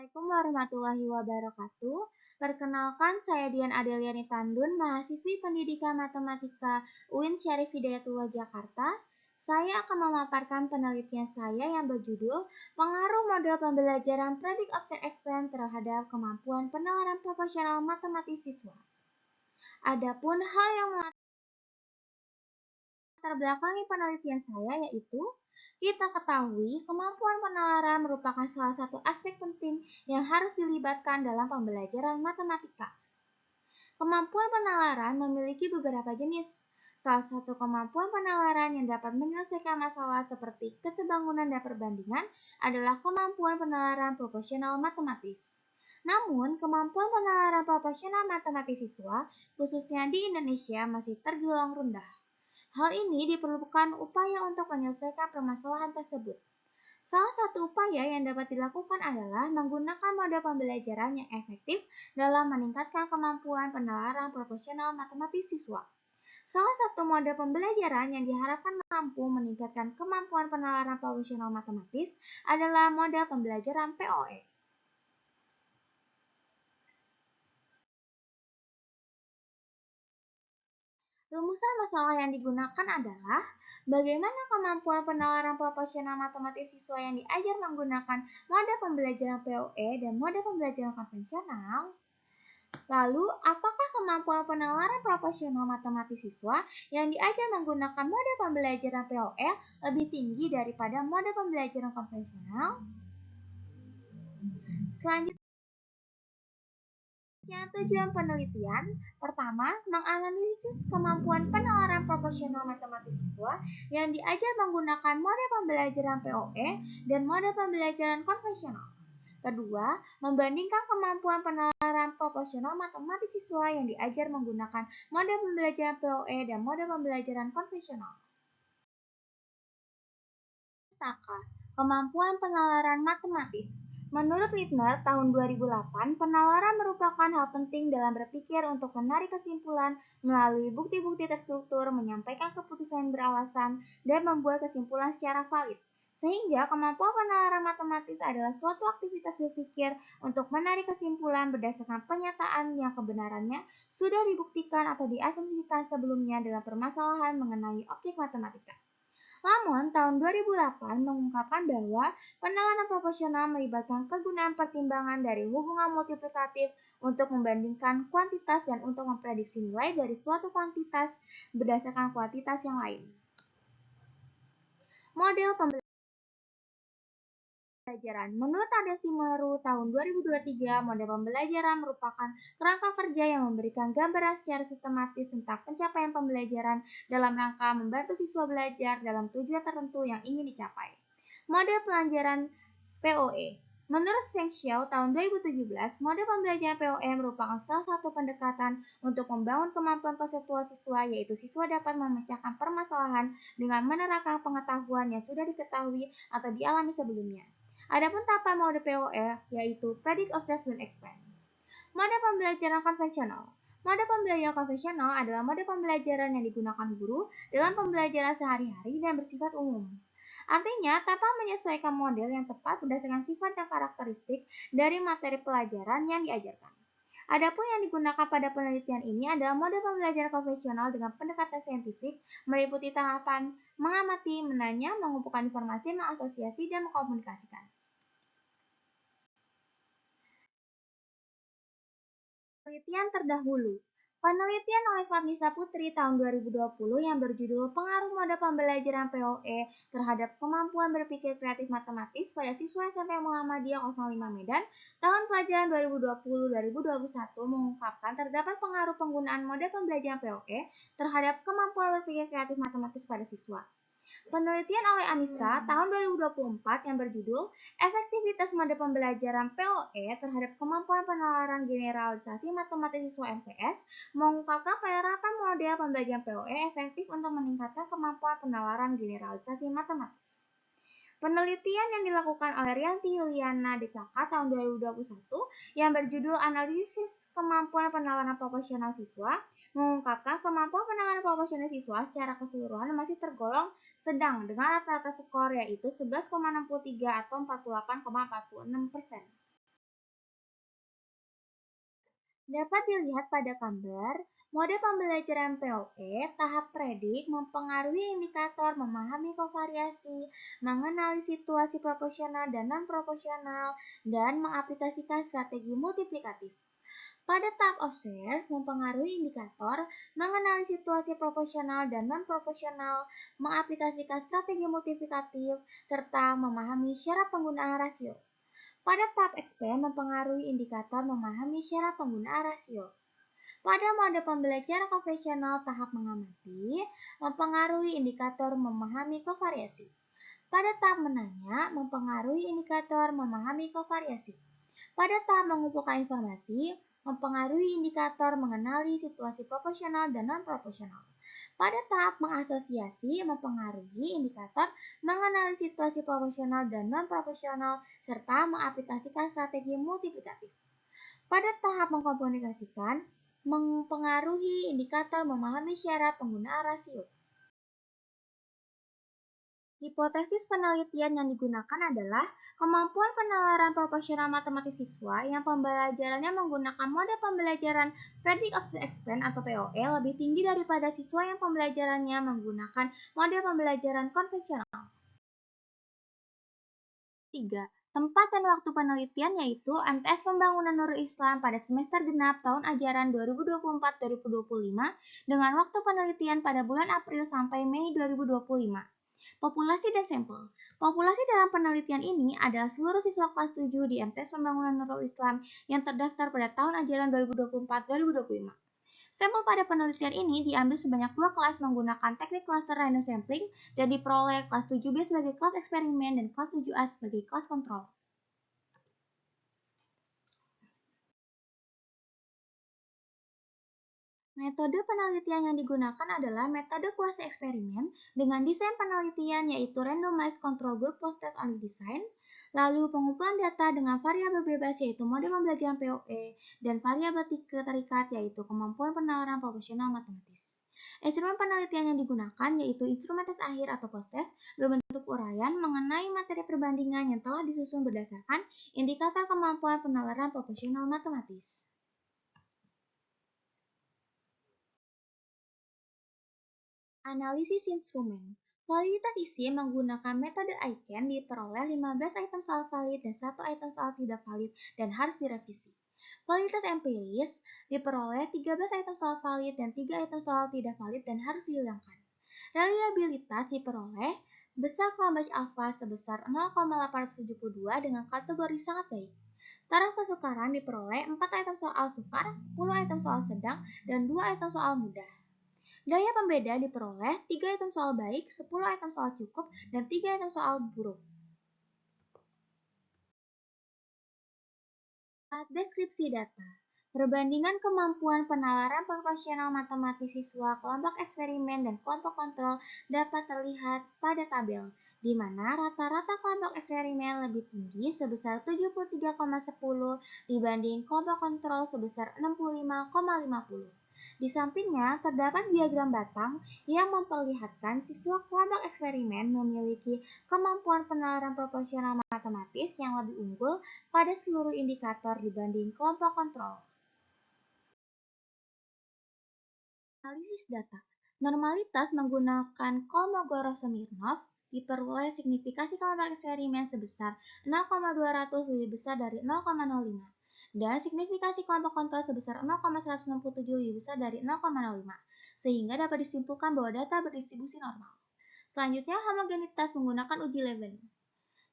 Assalamualaikum warahmatullahi wabarakatuh. Perkenalkan, saya Dian Adeliani Tandun, mahasiswi Pendidikan Matematika UIN Syarif Hidayatullah Jakarta. Saya akan memaparkan penelitian saya yang berjudul Pengaruh Model Pembelajaran Predict Object Explain terhadap kemampuan penalaran profesional matematis siswa. Adapun hal yang melatar belakangi penelitian saya yaitu kita ketahui kemampuan penalaran merupakan salah satu aspek penting yang harus dilibatkan dalam pembelajaran matematika. Kemampuan penalaran memiliki beberapa jenis. Salah satu kemampuan penalaran yang dapat menyelesaikan masalah seperti kesebangunan dan perbandingan adalah kemampuan penalaran proporsional matematis. Namun, kemampuan penalaran proporsional matematis siswa, khususnya di Indonesia, masih tergolong rendah. Hal ini diperlukan upaya untuk menyelesaikan permasalahan tersebut. Salah satu upaya yang dapat dilakukan adalah menggunakan model pembelajaran yang efektif dalam meningkatkan kemampuan penalaran proporsional matematis siswa. Salah satu model pembelajaran yang diharapkan mampu meningkatkan kemampuan penalaran proporsional matematis adalah model pembelajaran POE. Rumusan masalah yang digunakan adalah bagaimana kemampuan penalaran proporsional matematis siswa yang diajar menggunakan model pembelajaran POE dan model pembelajaran konvensional. Lalu, apakah kemampuan penalaran proporsional matematis siswa yang diajar menggunakan model pembelajaran POE lebih tinggi daripada model pembelajaran konvensional? Selanjutnya, tujuan penelitian. Pertama, menganalisis kemampuan penalaran proporsional matematis siswa yang diajar menggunakan model pembelajaran POE dan model pembelajaran konvensional. Kedua, membandingkan kemampuan penalaran proporsional matematis siswa yang diajar menggunakan model pembelajaran POE dan model pembelajaran konvensional. Kemampuan penalaran matematis. Menurut Littner tahun 2008, penalaran merupakan hal penting dalam berpikir untuk menarik kesimpulan melalui bukti-bukti terstruktur, menyampaikan keputusan beralasan, dan membuat kesimpulan secara valid. Sehingga kemampuan penalaran matematis adalah suatu aktivitas berpikir untuk menarik kesimpulan berdasarkan pernyataan yang kebenarannya sudah dibuktikan atau diasumsikan sebelumnya dalam permasalahan mengenai objek matematika. Namun, tahun 2008 mengungkapkan bahwa penalaran proporsional melibatkan kegunaan pertimbangan dari hubungan multiplikatif untuk membandingkan kuantitas dan untuk memprediksi nilai dari suatu kuantitas berdasarkan kuantitas yang lain. Model pembelajaran. Menurut Tadashi Maru tahun 2023, model pembelajaran merupakan kerangka kerja yang memberikan gambaran secara sistematis tentang pencapaian pembelajaran dalam rangka membantu siswa belajar dalam tujuan tertentu yang ingin dicapai. Model pelajaran POE. Menurut Zheng Xiao tahun 2017, model pembelajaran POE merupakan salah satu pendekatan untuk membangun kemampuan konseptual siswa, yaitu siswa dapat memecahkan permasalahan dengan menerapkan pengetahuan yang sudah diketahui atau dialami sebelumnya. Adapun tahapan mode POE yaitu Predict, Observe, dan Explain. Mode pembelajaran konvensional. Mode pembelajaran konvensional adalah mode pembelajaran yang digunakan guru dalam pembelajaran sehari-hari dan bersifat umum. Artinya, tanpa menyesuaikan model yang tepat berdasarkan sifat dan karakteristik dari materi pelajaran yang diajarkan. Adapun yang digunakan pada penelitian ini adalah mode pembelajaran konvensional dengan pendekatan saintifik, meliputi tahapan mengamati, menanya, mengumpulkan informasi, mengasosiasi, dan mengkomunikasikan. Penelitian terdahulu. Penelitian oleh Fatnisa Putri tahun 2020 yang berjudul Pengaruh Mode Pembelajaran POE terhadap Kemampuan Berpikir Kreatif Matematis pada Siswa SMP Muhammadiyah 05 Medan tahun pelajaran 2020-2021 mengungkapkan terdapat pengaruh penggunaan mode pembelajaran POE terhadap kemampuan berpikir kreatif matematis pada siswa. Penelitian oleh Anissa tahun 2024 yang berjudul Efektivitas Mode Pembelajaran POE terhadap Kemampuan Penalaran Generalisasi Matematis Siswa MTS mengungkapkan penerapan model pembelajaran POE efektif untuk meningkatkan kemampuan penalaran generalisasi matematis. Penelitian yang dilakukan oleh Rianti Yuliana DKK tahun 2021 yang berjudul Analisis Kemampuan Penalaran Proporsional Siswa mengungkapkan kemampuan penalaran proporsional siswa secara keseluruhan masih tergolong sedang dengan rata-rata skor yaitu 11,63 atau 48,46%. Dapat dilihat pada gambar, mode pembelajaran POE tahap predik mempengaruhi indikator memahami kovariasi, mengenali situasi proporsional dan non-proporsional, dan mengaplikasikan strategi multiplikatif. Pada tahap observe, mempengaruhi indikator, mengenali situasi proporsional dan non-proporsional, mengaplikasikan strategi multiplikatif, serta memahami syarat penggunaan rasio. Pada tahap expand, mempengaruhi indikator memahami syarat penggunaan rasio. Pada mode pembelajaran konvensional tahap mengamati, mempengaruhi indikator memahami kovariasi. Pada tahap menanya, mempengaruhi indikator memahami kovariasi. Pada tahap mengumpulkan informasi, mempengaruhi indikator mengenali situasi proporsional dan non-proporsional. Pada tahap mengasosiasi, mempengaruhi indikator mengenali situasi proporsional dan non-proporsional, serta mengaplikasikan strategi multiplikatif. Pada tahap mengkomunikasikan, mempengaruhi indikator memahami syarat penggunaan rasio. Hipotesis penelitian yang digunakan adalah kemampuan penalaran proporsional matematis siswa yang pembelajarannya menggunakan mode pembelajaran Predict Object Expand atau POE lebih tinggi daripada siswa yang pembelajarannya menggunakan mode pembelajaran konvensional. 3. Tempat dan waktu penelitian yaitu MTS Pembangunan Nurul Islam pada semester genap tahun ajaran 2024-2025 dengan waktu penelitian pada bulan April sampai Mei 2025. Populasi dan sampel. Populasi dalam penelitian ini adalah seluruh siswa kelas 7 di MTS Pembangunan Nurul Islam yang terdaftar pada tahun ajaran 2024-2025. Sampel pada penelitian ini diambil sebanyak 2 kelas menggunakan teknik cluster random sampling dan diperoleh kelas 7B sebagai kelas eksperimen dan kelas 7A sebagai kelas kontrol. Metode penelitian yang digunakan adalah metode kuasi eksperimen dengan desain penelitian yaitu randomized control group post-test only design, lalu pengumpulan data dengan variabel bebas yaitu mode pembelajaran POE, dan variabel terikat yaitu kemampuan penalaran proporsional matematis. Instrumen penelitian yang digunakan yaitu instrumen tes akhir atau post-test berbentuk uraian mengenai materi perbandingan yang telah disusun berdasarkan indikator kemampuan penalaran proporsional matematis. Analisis instrumen. Validitas isi menggunakan metode ICANN diperoleh 15 item soal valid dan 1 item soal tidak valid dan harus direvisi. Validitas empiris diperoleh 13 item soal valid dan 3 item soal tidak valid dan harus dihilangkan. Reliabilitas diperoleh besar Cambridge alpha sebesar 0,872 dengan kategori sangat baik. Taraf kesukaran diperoleh 4 item soal sukar, 10 item soal sedang, dan 2 item soal mudah. Daya pembeda diperoleh 3 item soal baik, 10 item soal cukup, dan 3 item soal buruk. Deskripsi data. Perbandingan kemampuan penalaran proporsional matematis siswa kelompok eksperimen dan kelompok kontrol dapat terlihat pada tabel, di mana rata-rata kelompok eksperimen lebih tinggi sebesar 73,10 dibanding kelompok kontrol sebesar 65,50. Di sampingnya, terdapat diagram batang yang memperlihatkan siswa kelompok eksperimen memiliki kemampuan penalaran proporsional matematis yang lebih unggul pada seluruh indikator dibanding kelompok kontrol. Analisis data. Normalitas menggunakan Kolmogorov-Smirnov diperoleh signifikasi kelompok eksperimen sebesar 0,200 lebih besar dari 0,05 dan signifikasi kelompok kontrol sebesar 0,167 lebih besar dari 0,05 sehingga dapat disimpulkan bahwa data berdistribusi normal. Selanjutnya, homogenitas menggunakan uji Levene.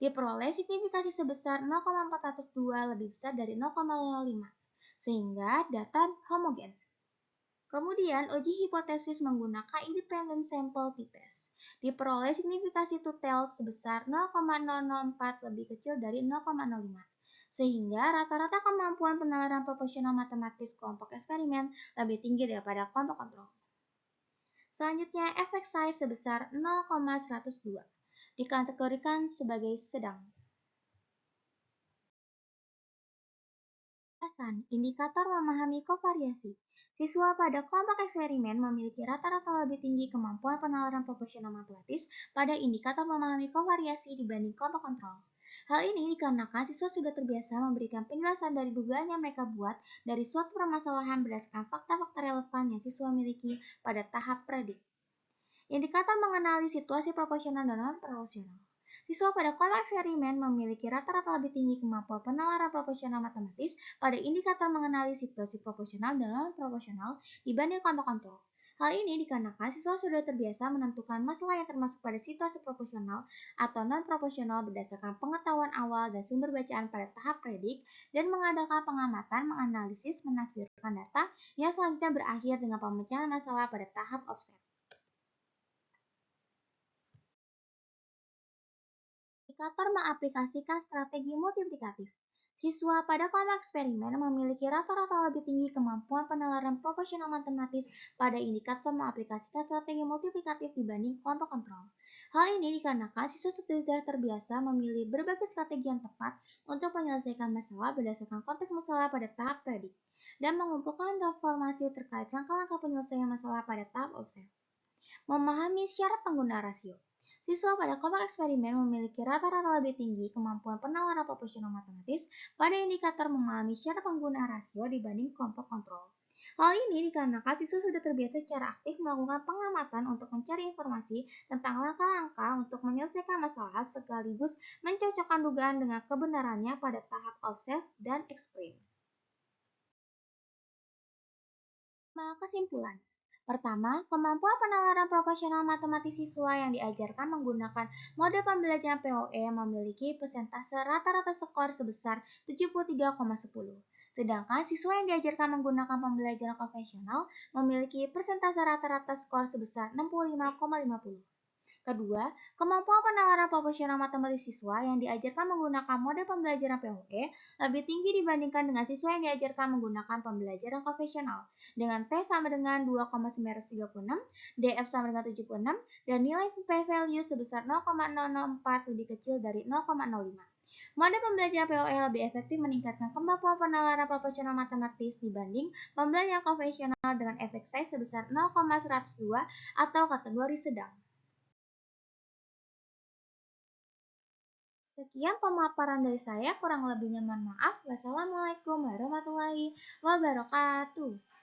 Diperoleh signifikasi sebesar 0,402 lebih besar dari 0,05 sehingga data homogen. Kemudian, uji hipotesis menggunakan independent sample t-test. Diperoleh signifikasi two-tailed sebesar 0,004 lebih kecil dari 0,05. Sehingga rata-rata kemampuan penalaran proporsional matematis kelompok eksperimen lebih tinggi daripada kelompok kontrol. Selanjutnya, effect size sebesar 0,102 dikategorikan sebagai sedang. Indikator memahami kovariasi. Siswa pada kelompok eksperimen memiliki rata-rata lebih tinggi kemampuan penalaran proporsional matematis pada indikator memahami kovariasi dibanding kelompok kontrol. Hal ini dikarenakan siswa sudah terbiasa memberikan penjelasan dari dugaan yang mereka buat dari suatu permasalahan berdasarkan fakta-fakta relevan yang siswa miliki pada tahap predik. Indikator mengenali situasi proporsional dan non-proporsional. Siswa pada kelompok eksperimen memiliki rata-rata lebih tinggi kemampuan penalaran proporsional matematis pada indikator mengenali situasi proporsional dan non-proporsional dibanding kelompok kontrol. Hal ini dikarenakan siswa sudah terbiasa menentukan masalah yang termasuk pada situasi proporsional atau non-proporsional berdasarkan pengetahuan awal dan sumber bacaan pada tahap predik dan mengadakan pengamatan, menganalisis, menafsirkan data yang selanjutnya berakhir dengan pemecahan masalah pada tahap offset. Indikator mengaplikasikan strategi multiplikatif. Siswa pada kelompok eksperimen memiliki rata-rata lebih tinggi kemampuan penalaran proporsional matematis pada indikator mengaplikasikan strategi multiplikatif dibanding kelompok kontrol. Hal ini dikarenakan siswa sudah terbiasa memilih berbagai strategi yang tepat untuk menyelesaikan masalah berdasarkan konteks masalah pada tahap predik dan mengumpulkan informasi terkait langkah-langkah penyelesaian masalah pada tahap offset. Memahami syarat pengguna rasio. Siswa pada kelompok eksperimen memiliki rata-rata lebih tinggi kemampuan penalaran proporsional matematis pada indikator memahami syarat pengguna rasio dibanding kelompok kontrol. Hal ini dikarenakan siswa sudah terbiasa secara aktif melakukan pengamatan untuk mencari informasi tentang langkah-langkah untuk menyelesaikan masalah sekaligus mencocokkan dugaan dengan kebenarannya pada tahap offset dan eksperimen. Kesimpulan. Pertama, kemampuan penalaran proporsional matematis siswa yang diajarkan menggunakan mode pembelajaran POE memiliki persentase rata-rata skor sebesar 73,10. Sedangkan siswa yang diajarkan menggunakan pembelajaran konvensional memiliki persentase rata-rata skor sebesar 65,50. Kedua, kemampuan penalaran proporsional matematis siswa yang diajarkan menggunakan mode pembelajaran POE lebih tinggi dibandingkan dengan siswa yang diajarkan menggunakan pembelajaran konvensional, dengan T sama dengan 2,936, DF sama dengan 76, dan nilai p-value sebesar 0,004 lebih kecil dari 0,05. Mode pembelajaran POE lebih efektif meningkatkan kemampuan penalaran proporsional matematis dibanding pembelajaran konvensional dengan efek size sebesar 0,102 atau kategori sedang. Sekian pemaparan dari saya, kurang lebihnya mohon maaf. Wassalamualaikum warahmatullahi wabarakatuh.